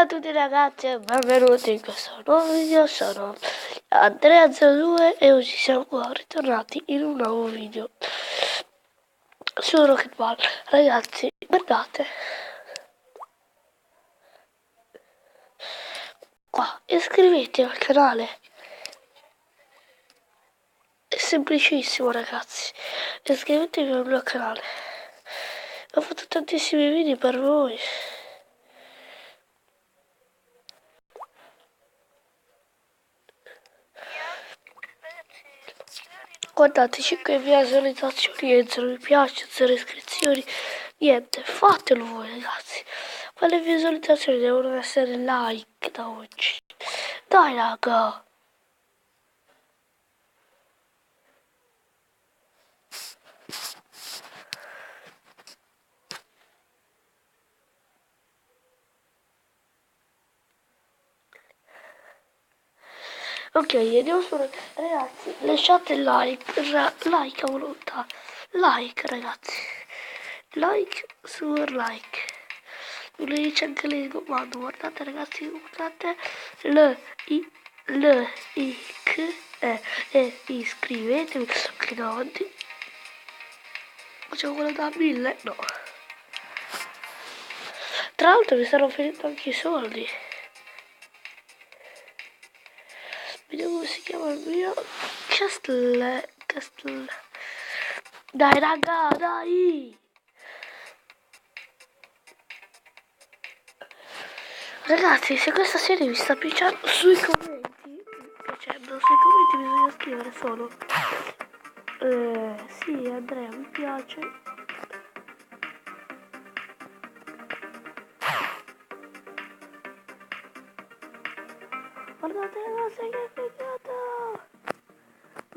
a tutti ragazzi e benvenuti in questo nuovo video. Sono Andrea02 e oggi siamo qua ritornati in un nuovo video su roketballa. Ragazzi, guardate qua, iscrivetevi al canale, è semplicissimo ragazzi, iscrivetevi al mio canale, ho fatto tantissimi video per voi. Guardate, 5 visualizzazioni e 0 mi piace, 0 iscrizioni, niente, fatelo voi ragazzi, ma le visualizzazioni devono essere like da oggi, dai raga. Ok, andiamo su ragazzi, lasciate il like a volontà, like ragazzi, like like, non le dice anche le comando, guardate ragazzi, guardate, iscrivetevi, che davanti, facciamo quello da 1000, no, tra l'altro mi stanno finendo anche i soldi. Vediamo come si chiama il mio castle. Dai raga, dai. Ragazzi, se questa serie vi sta piacendo, sui commenti bisogna scrivere solo sì Andrea mi piace. Guardate ragazzi che figata.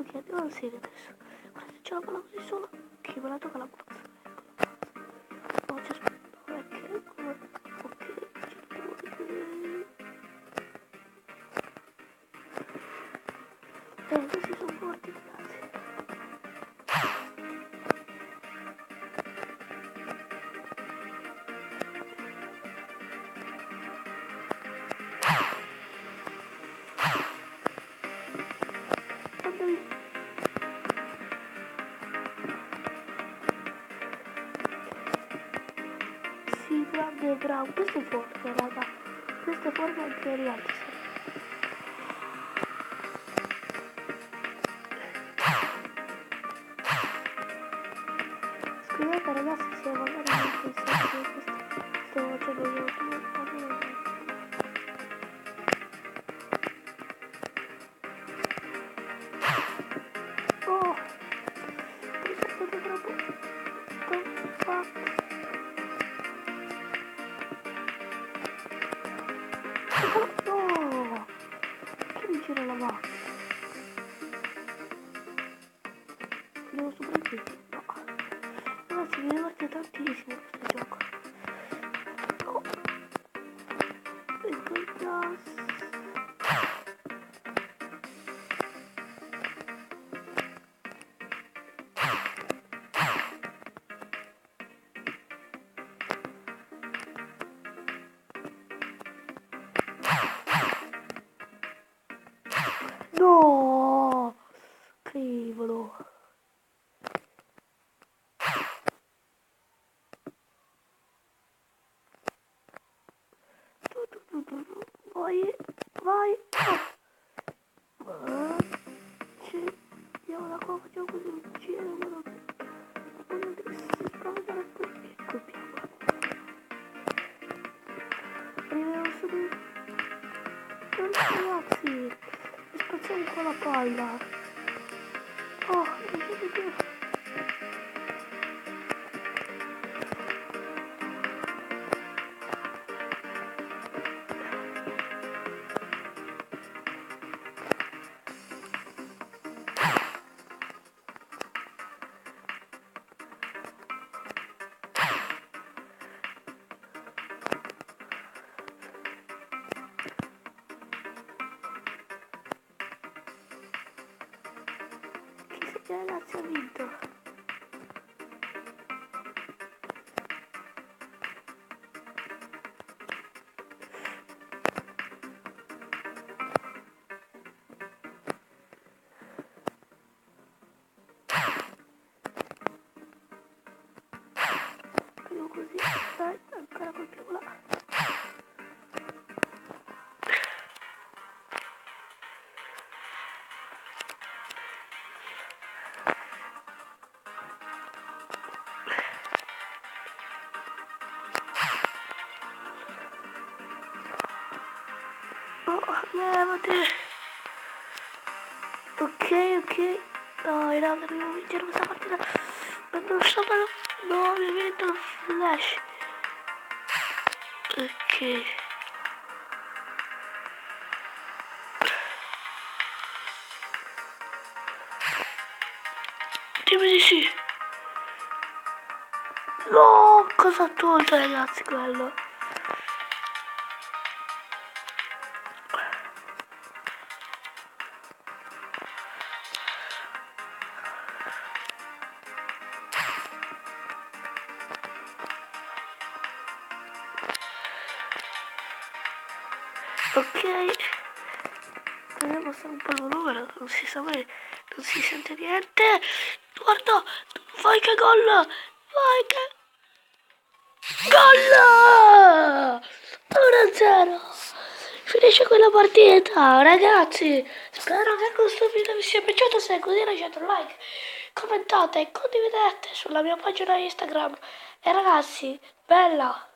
Ok, andiamo alla serie adesso. Guardate, c'è la palla così sola. Che me la tocca la palla. No, c'è questi sono forti ragazzi. Sì, grande, bravo, questo è forte raga, questo è forte anche arrivato. Scusate ragazzi se magari non pensate che questo sto facendo io. Oh, mi sono stato troppo fatto. No, che mi gira la macchina? Devo sopravvivere. No, ragazzi mi diverte tantissimo questo gioco. No, ecco il gas. No, crivolo. Vai, vai. Andiamo da qua, facciamo così un giro, non si prova a dare qui. Colpiamo. Arriviamo su di... Ragazzi, spazziamo un po' la palla. Oh, non vedo più. Ragazzi, ho vinto. colpiamola. Oh, levati. Ok. Dai, raga, dobbiamo vincere questa partita. Ma non so, no, mi vedo il flash. Ok. Dimmi di sì. No, cosa ha tolto, ragazzi, quello? Ok, vediamo se un po' il numero, non si sa mai, non si sente niente. Guarda, vai che gol! Vai che... Gol! 1-0! Finisce quella partita, ragazzi. Spero che questo video vi sia piaciuto. Se è così lasciate un like, commentate e condividete sulla mia pagina Instagram. E ragazzi, bella!